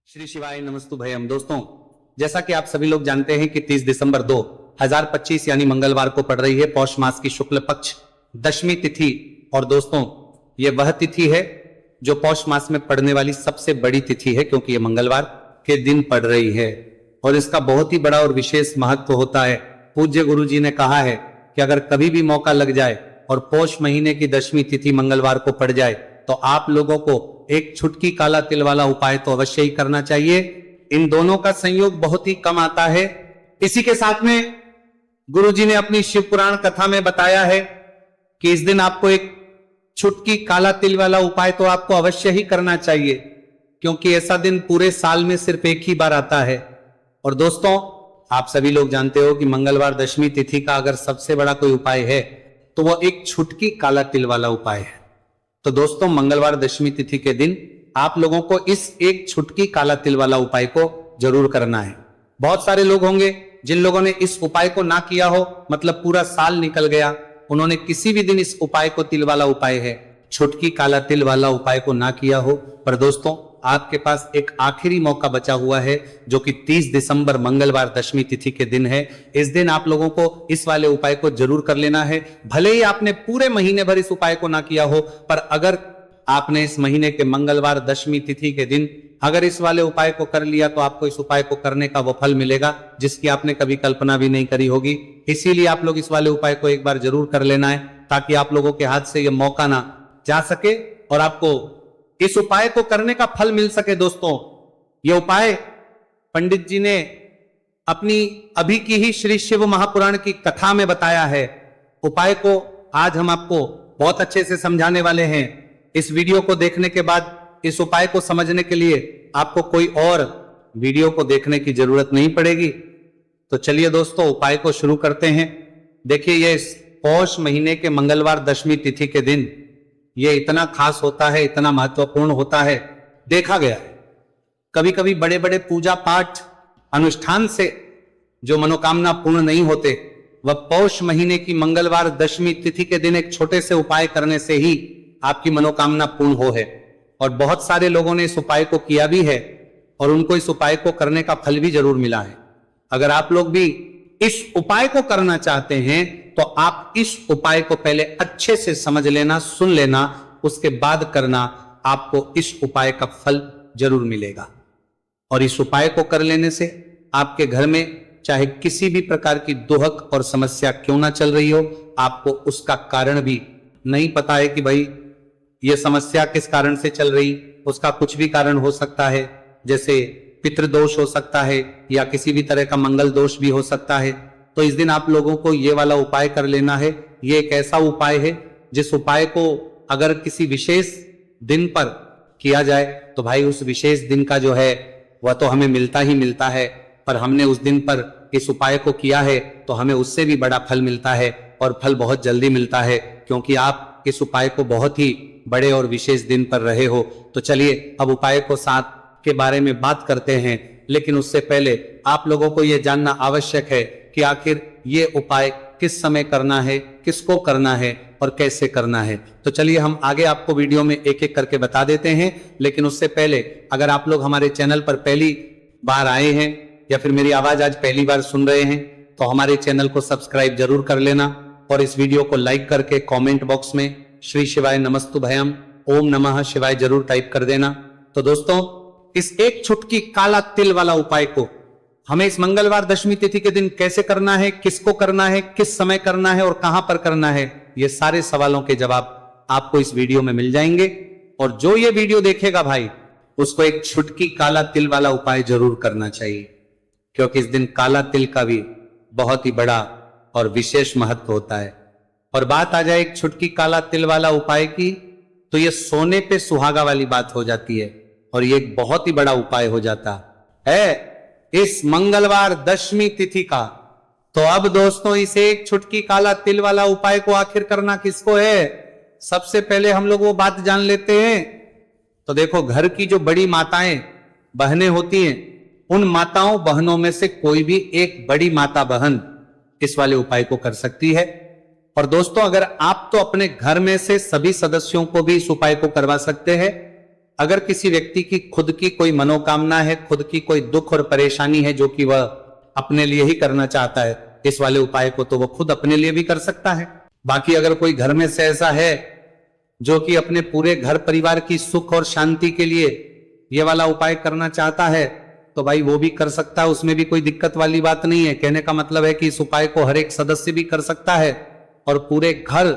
श्री शिवाय नमस्तु भयम। दोस्तों, जैसा कि आप सभी लोग जानते हैं कि 30 दिसंबर 2025 यानी मंगलवार को पड़ रही है पौष मास की शुक्ल पक्ष दशमी तिथि। और दोस्तों, ये वह तिथि है जो पौष मास में पड़ने वाली सबसे बड़ी तिथि है, क्योंकि ये मंगलवार के दिन पड़ रही है और इसका बहुत ही बड़ा और विशेष महत्व होता है। पूज्य गुरु जी ने कहा है कि अगर कभी भी मौका लग जाए और पौष महीने की दशमी तिथि मंगलवार को पड़ जाए तो आप लोगों को एक छुटकी काला तिल वाला उपाय तो अवश्य ही करना चाहिए। इन दोनों का संयोग बहुत ही कम आता है। इसी के साथ में गुरुजी ने अपनी शिव पुराण कथा में बताया है कि इस दिन आपको एक छुटकी काला तिल वाला उपाय तो आपको अवश्य ही करना चाहिए, क्योंकि ऐसा दिन पूरे साल में सिर्फ एक ही बार आता है। और दोस्तों, आप सभी लोग जानते हो कि मंगलवार दशमी तिथि का अगर सबसे बड़ा कोई उपाय है तो वो एक छुटकी काला तिल वाला उपाय है। तो दोस्तों, मंगलवार दशमी तिथि के दिन आप लोगों को इस एक छुटकी काला तिल वाला उपाय को जरूर करना है। बहुत सारे लोग होंगे जिन लोगों ने इस उपाय को ना किया हो, मतलब पूरा साल निकल गया, उन्होंने किसी भी दिन इस उपाय को, तिल वाला उपाय है, छुटकी काला तिल वाला उपाय को ना किया हो। पर दोस्तों, आपके पास एक आखिरी मौका बचा हुआ है जो कि 30 दिसंबर मंगलवार दशमी तिथि के दिन है। इस दिन आप लोगों को इस वाले उपाय को जरूर कर लेना है। भले ही आपने पूरे महीने भर इस उपाय को ना किया हो, पर अगर आपने इस महीने के मंगलवार दशमी तिथि के दिन अगर इस वाले उपाय को कर लिया तो आपको इस उपाय को करने का वो फल मिलेगा जिसकी आपने कभी कल्पना भी नहीं करी होगी। इसीलिए आप लोग इस वाले उपाय को एक बार जरूर कर लेना है, ताकि आप लोगों के हाथ से यह मौका ना जा सके और आपको इस उपाय को करने का फल मिल सके। दोस्तों, यह उपाय पंडित जी ने अपनी अभी की ही श्री शिव महापुराण की कथा में बताया है। उपाय को आज हम आपको बहुत अच्छे से समझाने वाले हैं। इस वीडियो को देखने के बाद इस उपाय को समझने के लिए आपको कोई और वीडियो को देखने की जरूरत नहीं पड़ेगी। तो चलिए दोस्तों, उपाय को शुरू करते हैं। देखिए, यह पौष महीने के मंगलवार दशमी तिथि के दिन ये इतना खास होता है, इतना महत्वपूर्ण होता है। देखा गया है कभी कभी बड़े बड़े पूजा पाठ अनुष्ठान से जो मनोकामना पूर्ण नहीं होते, वह पौष महीने की मंगलवार दशमी तिथि के दिन एक छोटे से उपाय करने से ही आपकी मनोकामना पूर्ण हो है। और बहुत सारे लोगों ने इस उपाय को किया भी है और उनको इस उपाय को करने का फल भी जरूर मिला है। अगर आप लोग भी इस उपाय को करना चाहते हैं तो आप इस उपाय को पहले अच्छे से समझ लेना, सुन लेना, उसके बाद करना। आपको इस उपाय का फल जरूर मिलेगा। और इस उपाय को कर लेने से आपके घर में चाहे किसी भी प्रकार की दुहक और समस्या क्यों ना चल रही हो, आपको उसका कारण भी नहीं पता है कि भाई यह समस्या किस कारण से चल रही, उसका कुछ भी कारण हो सकता है। जैसे पितृदोष हो सकता है या किसी भी तरह का मंगल दोष भी हो सकता है। तो इस दिन आप लोगों को ये वाला उपाय कर लेना है। ये एक ऐसा उपाय है जिस उपाय को अगर किसी विशेष दिन पर किया जाए तो भाई उस विशेष दिन का जो है वह तो हमें मिलता ही मिलता है, पर हमने उस दिन पर इस उपाय को किया है तो हमें उससे भी बड़ा फल मिलता है और फल बहुत जल्दी मिलता है, क्योंकि आप इस उपाय को बहुत ही बड़े और विशेष दिन पर रहे हो। तो चलिए अब उपाय को साथ के बारे में बात करते हैं, लेकिन उससे पहले आप लोगों को यह जानना आवश्यक है कि आखिर ये उपाय किस समय करना है, किसको करना है और कैसे करना है। तो चलिए हम आगे आपको वीडियो में एक एक करके बता देते हैं। लेकिन उससे पहले अगर आप लोग हमारे चैनल पर पहली बार आए हैं या फिर मेरी आवाज आज पहली बार सुन रहे हैं तो हमारे चैनल को सब्सक्राइब जरूर कर लेना और इस वीडियो को लाइक करके कॉमेंट बॉक्स में श्री शिवाय नमस्तु भयम, ओम नमः शिवाय जरूर टाइप कर देना। तो दोस्तों, इस एक छुटकी काला तिल वाला उपाय को हमें इस मंगलवार दशमी तिथि के दिन कैसे करना है, किसको करना है, किस समय करना है और कहां पर करना है, ये सारे सवालों के जवाब आपको इस वीडियो में मिल जाएंगे। और जो ये वीडियो देखेगा भाई, उसको एक छुटकी काला तिल वाला उपाय जरूर करना चाहिए, क्योंकि इस दिन काला तिल का भी बहुत ही बड़ा और विशेष महत्व होता है। और बात आ जाए एक छुटकी काला तिल वाला उपाय की, तो ये सोने पे सुहागा वाली बात हो जाती है और ये एक बहुत ही बड़ा उपाय हो जाता है इस मंगलवार दशमी तिथि का। तो अब दोस्तों, इस एक छुटकी काला तिल वाला उपाय को आखिर करना किसको है, सबसे पहले हम लोग वो बात जान लेते हैं। तो देखो, घर की जो बड़ी माताएं बहनें होती हैं, उन माताओं बहनों में से कोई भी एक बड़ी माता बहन इस वाले उपाय को कर सकती है। और दोस्तों, अगर आप तो अपने घर में से सभी सदस्यों को भी इस उपाय को करवा सकते हैं। अगर किसी व्यक्ति की खुद की कोई मनोकामना है, खुद की कोई दुख और परेशानी है जो कि वह अपने लिए ही करना चाहता है इस वाले उपाय को, तो वह खुद अपने लिए भी कर सकता है। बाकी अगर कोई घर में से ऐसा है जो कि अपने पूरे घर परिवार की सुख और शांति के लिए ये वाला उपाय करना चाहता है, तो भाई वो भी कर सकता है, उसमें भी कोई दिक्कत वाली बात नहीं है। कहने का मतलब है कि इस उपाय को हर एक सदस्य भी कर सकता है और पूरे घर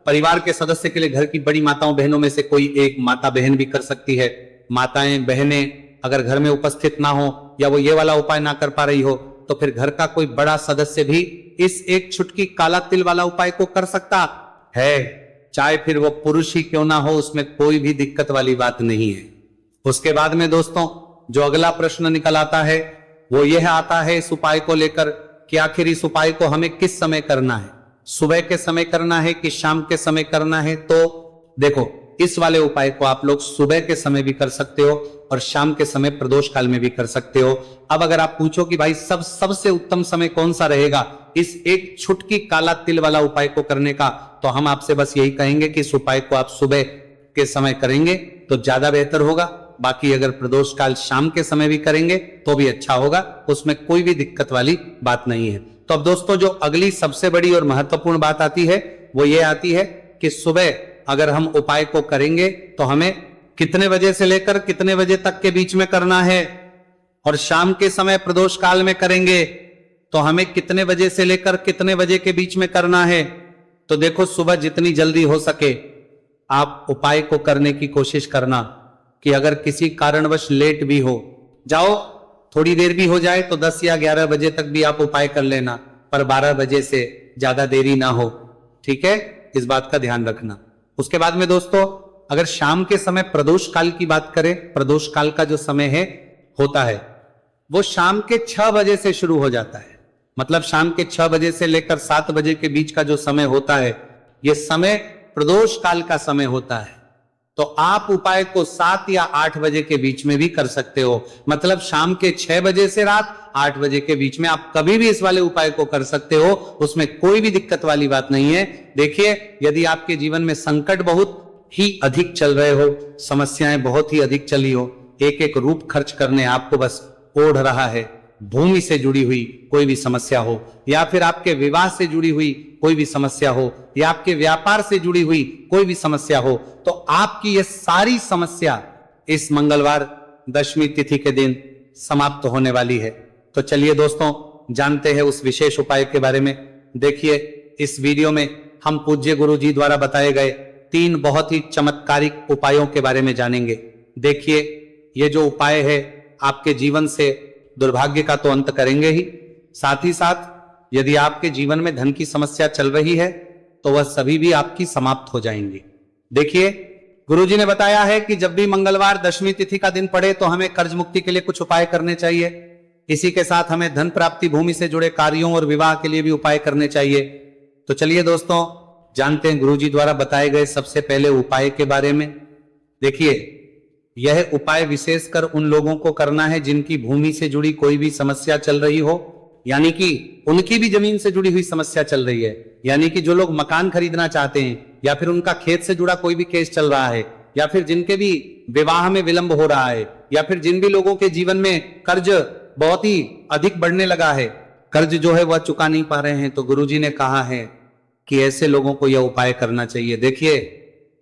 परिवार के सदस्य के लिए घर की बड़ी माताओं बहनों में से कोई एक माता बहन भी कर सकती है। माताएं बहनें अगर घर में उपस्थित ना हो या वो ये वाला उपाय ना कर पा रही हो, तो फिर घर का कोई बड़ा सदस्य भी इस एक चुटकी काला तिल वाला उपाय को कर सकता है, चाहे फिर वो पुरुष ही क्यों ना हो, उसमें कोई भी दिक्कत वाली बात नहीं है। उसके बाद में दोस्तों जो अगला प्रश्न निकल आता है वो यह आता है इस उपाय को लेकर कि आखिर इस उपाय को हमें किस समय करना है, सुबह के समय करना है कि शाम के समय करना है। तो देखो, इस वाले उपाय को आप लोग सुबह के समय भी कर सकते हो और शाम के समय प्रदोष काल में भी कर सकते हो। अब अगर आप पूछो कि भाई सबसे उत्तम समय कौन सा रहेगा इस एक छुटकी काला तिल वाला उपाय को करने का, तो हम आपसे बस यही कहेंगे कि इस उपाय को आप सुबह के समय करेंगे तो ज्यादा बेहतर होगा। बाकी अगर प्रदोष काल शाम के समय भी करेंगे तो भी अच्छा होगा, उसमें कोई भी दिक्कत वाली बात नहीं है। तो अब दोस्तों जो अगली सबसे बड़ी और महत्वपूर्ण बात आती है वो ये आती है कि सुबह अगर हम उपाय को करेंगे तो हमें कितने बजे से लेकर कितने बजे तक के बीच में करना है, और शाम के समय प्रदोष काल में करेंगे तो हमें कितने बजे से लेकर कितने बजे के बीच में करना है। तो देखो, सुबह जितनी जल्दी हो सके आप उपाय को करने की कोशिश करना कि अगर किसी कारणवश लेट भी हो जाओ, थोड़ी देर भी हो जाए तो 10 या 11 बजे तक भी आप उपाय कर लेना, पर 12 बजे से ज्यादा देरी ना हो, ठीक है, इस बात का ध्यान रखना। उसके बाद में दोस्तों अगर शाम के समय प्रदोष काल की बात करें, प्रदोष काल का जो समय है होता है वो शाम के 6 बजे से शुरू हो जाता है। मतलब शाम के 6 बजे से लेकर 7 बजे के बीच का जो समय होता है ये समय प्रदोष काल का समय होता है। तो आप उपाय को 7 या 8 बजे के बीच में भी कर सकते हो। मतलब शाम के 6 बजे से रात 8 बजे के बीच में आप कभी भी इस वाले उपाय को कर सकते हो, उसमें कोई भी दिक्कत वाली बात नहीं है। देखिए, यदि आपके जीवन में संकट बहुत ही अधिक चल रहे हो, समस्याएं बहुत ही अधिक चली हो, एक एक रूप खर्च करने आपको बस ओढ़ रहा है, भूमि से जुड़ी हुई कोई भी समस्या हो, या फिर आपके विवाह से जुड़ी हुई कोई भी समस्या हो, या आपके व्यापार से जुड़ी हुई कोई भी समस्या हो, तो आपकी ये सारी समस्या इस मंगलवार दशमी तिथि के दिन समाप्त होने वाली है। तो चलिए दोस्तों जानते हैं उस विशेष उपाय के बारे में। देखिए, इस वीडियो में हम पूज्य गुरु जी द्वारा बताए गए 3 बहुत ही चमत्कारिक उपायों के बारे में जानेंगे। देखिए, ये जो उपाय है आपके जीवन से दुर्भाग्य का तो अंत करेंगे ही, साथ ही साथ यदि आपके जीवन में धन की समस्या चल रही है तो वह सभी भी आपकी समाप्त हो जाएंगी। देखिए, गुरुजी ने बताया है कि जब भी मंगलवार दशमी तिथि का दिन पड़े तो हमें कर्ज मुक्ति के लिए कुछ उपाय करने चाहिए। इसी के साथ हमें धन प्राप्ति, भूमि से जुड़े कार्यों और विवाह के लिए भी उपाय करने चाहिए। तो चलिए दोस्तों जानते हैं गुरुजी द्वारा बताए गए सबसे पहले उपाय के बारे में। देखिए, यह उपाय विशेषकर उन लोगों को करना है जिनकी भूमि से जुड़ी कोई भी समस्या चल रही हो, यानी कि उनकी भी जमीन से जुड़ी हुई समस्या चल रही है, यानी कि जो लोग मकान खरीदना चाहते हैं, या फिर उनका खेत से जुड़ा कोई भी केस चल रहा है, या फिर जिनके भी विवाह में विलंब हो रहा है, या फिर जिन भी लोगों के जीवन में कर्ज बहुत ही अधिक बढ़ने लगा है, कर्ज जो है वह चुका नहीं पा रहे हैं, तो गुरुजी ने कहा है कि ऐसे लोगों को यह उपाय करना चाहिए। देखिए,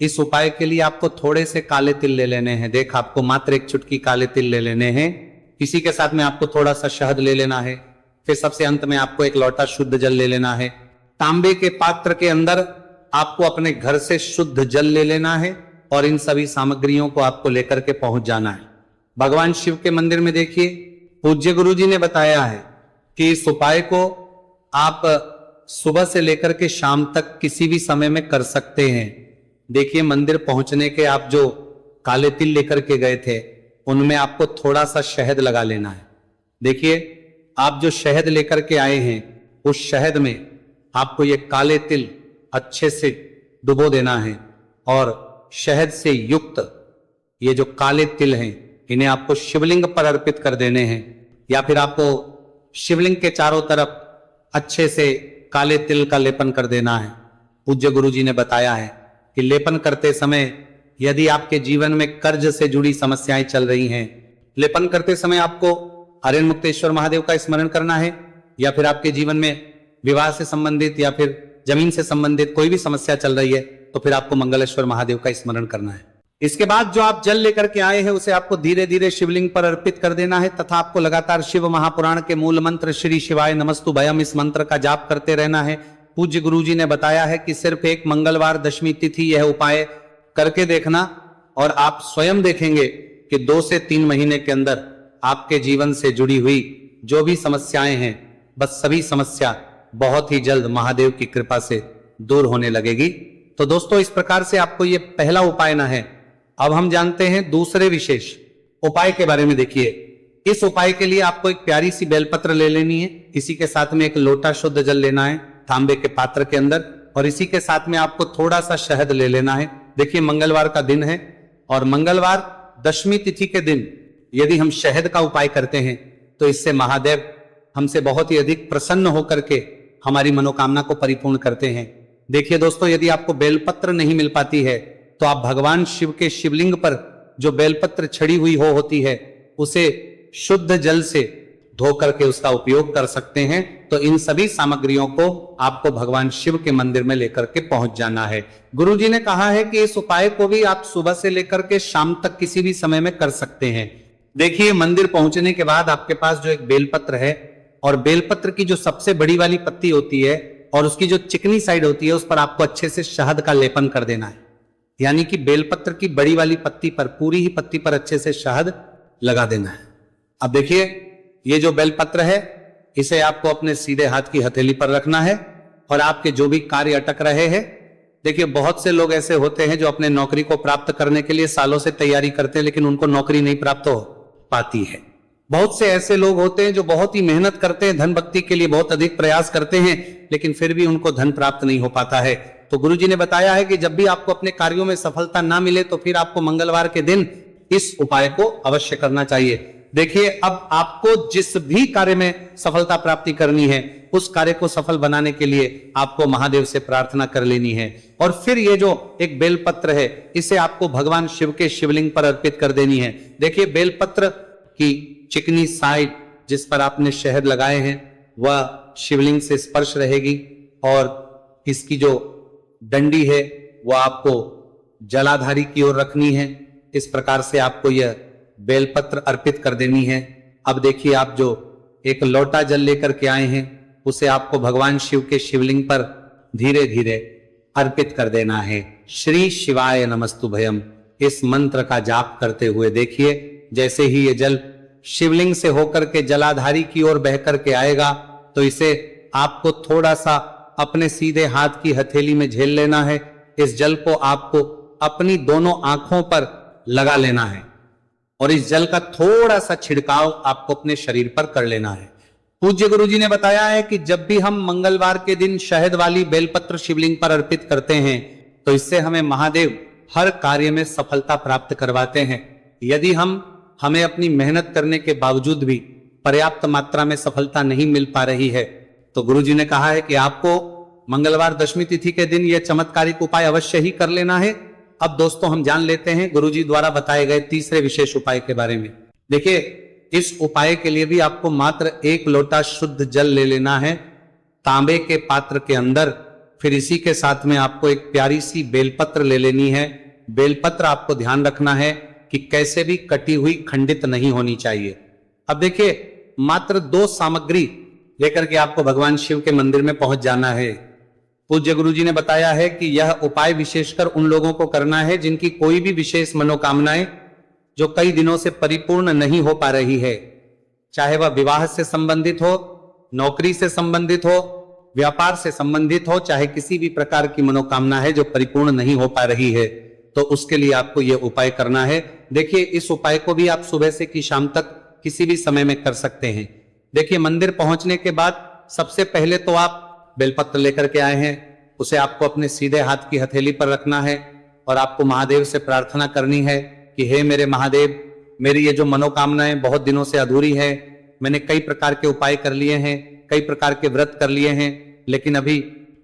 इस उपाय के लिए आपको थोड़े से काले तिल ले लेने हैं। देख, आपको मात्र एक चुटकी काले तिल ले लेने हैं। इसी के साथ में आपको थोड़ा सा शहद ले लेना है। फिर सबसे अंत में आपको एक लोटा शुद्ध जल ले लेना है। तांबे के पात्र के अंदर आपको अपने घर से शुद्ध जल ले लेना है और इन सभी सामग्रियों को आपको लेकर के पहुंच जाना है भगवान शिव के मंदिर में। देखिए, पूज्य गुरु जी ने बताया है कि इस उपाय को आप सुबह से लेकर के शाम तक किसी भी समय में कर सकते हैं। देखिए, मंदिर पहुंचने के आप जो काले तिल लेकर के गए थे उनमें आपको थोड़ा सा शहद लगा लेना है। देखिए, आप जो शहद लेकर के आए हैं उस शहद में आपको ये काले तिल अच्छे से डुबो देना है और शहद से युक्त ये जो काले तिल हैं इन्हें आपको शिवलिंग पर अर्पित कर देने हैं, या फिर आपको शिवलिंग के चारों तरफ अच्छे से काले तिल का लेपन कर देना है। पूज्य गुरु जी ने बताया है कि लेपन करते समय यदि आपके जीवन में कर्ज से जुड़ी समस्याएं चल रही हैं, लेपन करते समय आपको आर्यन मुक्तेश्वर महादेव का स्मरण करना है, या फिर आपके जीवन में विवाह से संबंधित या फिर जमीन से संबंधित कोई भी समस्या चल रही है, तो फिर आपको मंगलेश्वर महादेव का स्मरण करना है। इसके बाद जो आप जल लेकर के आए हैं उसे आपको धीरे धीरे शिवलिंग पर अर्पित कर देना है, तथा आपको लगातार शिव महापुराण के मूल मंत्र श्री शिवाय नमस्तु भयम इस मंत्र का जाप करते रहना है। पूज्य गुरुजी ने बताया है कि सिर्फ एक मंगलवार दशमी तिथि यह उपाय करके देखना और आप स्वयं देखेंगे कि 2 से 3 महीने के अंदर आपके जीवन से जुड़ी हुई जो भी समस्याएं हैं, बस सभी समस्या बहुत ही जल्द महादेव की कृपा से दूर होने लगेगी। तो दोस्तों, इस प्रकार से आपको ये पहला उपाय ना है। अब हम जानते हैं दूसरे विशेष उपाय के बारे में। देखिए, इस उपाय के लिए आपको एक प्यारी सी बेलपत्र ले लेनी है, इसी के साथ में एक लोटा शुद्ध जल लेना है तांबे के पात्र के अंदर, और इसी के साथ में आपको थोड़ा सा शहद ले लेना है। देखिए, मंगलवार का दिन है और मंगलवार दशमी तिथि के दिन यदि हम शहद का उपाय करते हैं तो इससे महादेव हमसे बहुत ही अधिक प्रसन्न होकर के हमारी मनोकामना को परिपूर्ण करते हैं। देखिए दोस्तों, यदि आपको बेलपत्र नहीं मिल पाती है तो आप भगवान शिव के शिवलिंग पर जो बेलपत्र छड़ी हुई होती है उसे शुद्ध जल से धो करके उसका उपयोग कर सकते हैं। तो इन सभी सामग्रियों को आपको भगवान शिव के मंदिर में लेकर के पहुंच जाना है। गुरुजी ने कहा है कि इस उपाय को भी आप सुबह से लेकर के शाम तक किसी भी समय में कर सकते हैं। देखिए, मंदिर पहुंचने के बाद आपके पास जो एक बेलपत्र है और बेलपत्र की जो सबसे बड़ी वाली पत्ती होती है और उसकी जो चिकनी साइड होती है उस पर आपको अच्छे से शहद का लेपन कर देना है। यानी कि बेलपत्र की बड़ी वाली पत्ती पर, पूरी ही पत्ती पर अच्छे से शहद लगा देना है। अब देखिए, ये जो बेलपत्र है इसे आपको अपने सीधे हाथ की हथेली पर रखना है और आपके जो भी कार्य अटक रहे हैं, देखिए बहुत से लोग ऐसे होते हैं जो अपने नौकरी को प्राप्त करने के लिए सालों से तैयारी करते हैं लेकिन उनको नौकरी नहीं प्राप्त हो पाती है। बहुत से ऐसे लोग होते हैं जो बहुत ही मेहनत करते हैं, धन भक्ति के लिए बहुत अधिक प्रयास करते हैं, लेकिन फिर भी उनको धन प्राप्त नहीं हो पाता है। तो गुरुजी ने बताया है कि जब भी आपको अपने कार्यों में सफलता ना मिले तो फिर आपको मंगलवार के दिन इस उपाय को अवश्य करना चाहिए। देखिए, अब आपको जिस भी कार्य में सफलता प्राप्ति करनी है उस कार्य को सफल बनाने के लिए आपको महादेव से प्रार्थना कर लेनी है, और फिर ये जो एक बेलपत्र है इसे आपको भगवान शिव के शिवलिंग पर अर्पित कर देनी है। देखिए, बेलपत्र की चिकनी साइड जिस पर आपने शहद लगाए हैं वह शिवलिंग से स्पर्श रहेगी और इसकी जो डंडी है वह आपको जलाधारी की ओर रखनी है। इस प्रकार से आपको यह बेलपत्र अर्पित कर देनी है। अब देखिए, आप जो एक लोटा जल लेकर के आए हैं उसे आपको भगवान शिव के शिवलिंग पर धीरे धीरे अर्पित कर देना है। श्री शिवाय नमस्तु भयम इस मंत्र का जाप करते हुए देखिए, जैसे ही ये जल शिवलिंग से होकर के जलाधारी की ओर बह करके आएगा तो इसे आपको थोड़ा सा अपने सीधे हाथ की हथेली में झेल लेना है। इस जल को आपको अपनी दोनों आंखों पर लगा लेना है और इस जल का थोड़ा सा छिड़काव आपको अपने शरीर पर कर लेना है। पूज्य गुरुजी ने बताया है कि जब भी हम मंगलवार के दिन शहद वाली बेलपत्र शिवलिंग पर अर्पित करते हैं तो इससे हमें महादेव हर कार्य में सफलता प्राप्त करवाते हैं। यदि हमें अपनी मेहनत करने के बावजूद भी पर्याप्त मात्रा में सफलता नहीं मिल पा रही है तो गुरुजी ने कहा है कि आपको मंगलवार दशमी तिथि के दिन यह चमत्कारिक उपाय अवश्य ही कर लेना है। अब दोस्तों, हम जान लेते हैं गुरुजी द्वारा बताए गए तीसरे विशेष उपाय के बारे में। देखिए, इस उपाय के लिए भी आपको मात्र 1 लोटा शुद्ध जल ले लेना है तांबे के पात्र के अंदर। फिर इसी के साथ में आपको एक प्यारी सी बेलपत्र ले लेनी है। बेलपत्र आपको ध्यान रखना है कि कैसे भी कटी हुई खंडित नहीं होनी चाहिए। अब देखिए, मात्र 2 सामग्री लेकर के आपको भगवान शिव के मंदिर में पहुंच जाना है। पूज्य गुरुजी ने बताया है कि यह उपाय विशेषकर उन लोगों को करना है जिनकी कोई भी विशेष मनोकामनाएं जो कई दिनों से परिपूर्ण नहीं हो पा रही है, चाहे वह विवाह से संबंधित हो, नौकरी से संबंधित हो, व्यापार से संबंधित हो, चाहे किसी भी प्रकार की मनोकामना है जो परिपूर्ण नहीं हो पा रही है, तो उसके लिए आपको यह उपाय करना है। देखिए, इस उपाय को भी आप सुबह से की शाम तक किसी भी समय में कर सकते हैं। देखिए, मंदिर पहुंचने के बाद सबसे पहले तो आप बेलपत्र लेकर के आए हैं, उसे आपको अपने सीधे हाथ की हथेली पर रखना है और आपको महादेव से प्रार्थना करनी है कि हे मेरे महादेव, मेरी ये जो मनोकामनाएं बहुत दिनों से अधूरी है, मैंने कई प्रकार के उपाय कर लिए हैं, कई प्रकार के व्रत कर लिए हैं, लेकिन अभी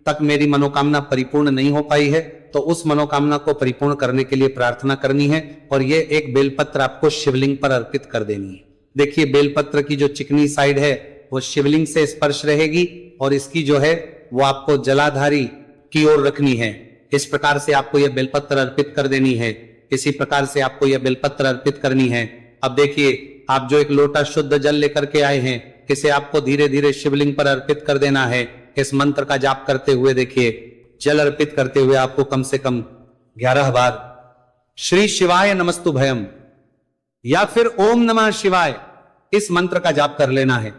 तक मेरी मनोकामना परिपूर्ण नहीं हो पाई है, तो उस मनोकामना को परिपूर्ण करने के लिए प्रार्थना करनी है और ये एक बेलपत्र आपको शिवलिंग पर अर्पित कर देनी है। देखिए बेलपत्र की जो चिकनी साइड है वो शिवलिंग से स्पर्श रहेगी और इसकी जो है वो आपको जलाधारी की ओर रखनी है। इस प्रकार से आपको यह बेलपत्र अर्पित कर देनी है। इसी प्रकार से आपको यह बेलपत्र अर्पित करनी है। अब देखिए आप जो एक लोटा शुद्ध जल लेकर के आए हैं, इसे आपको धीरे धीरे शिवलिंग पर अर्पित कर देना है। इस मंत्र का जाप करते हुए देखिए, जल अर्पित करते हुए आपको कम से कम 11 बार श्री शिवाय नमस्तुभयम या फिर ओम नमः शिवाय इस मंत्र का जाप कर लेना है।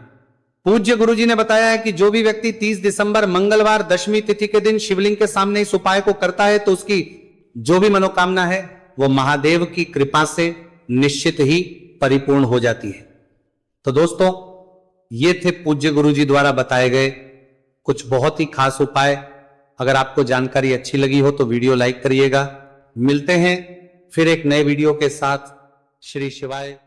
पूज्य गुरुजी ने बताया है कि जो भी व्यक्ति 30 दिसंबर मंगलवार दशमी तिथि के दिन शिवलिंग के सामने इस उपाय को करता है तो उसकी जो भी मनोकामना है वो महादेव की कृपा से निश्चित ही परिपूर्ण हो जाती है। तो दोस्तों ये थे पूज्य गुरुजी द्वारा बताए गए कुछ बहुत ही खास उपाय। अगर आपको जानकारी अच्छी लगी हो तो वीडियो लाइक करिएगा। मिलते हैं फिर एक नए वीडियो के साथ। श्री शिवाय।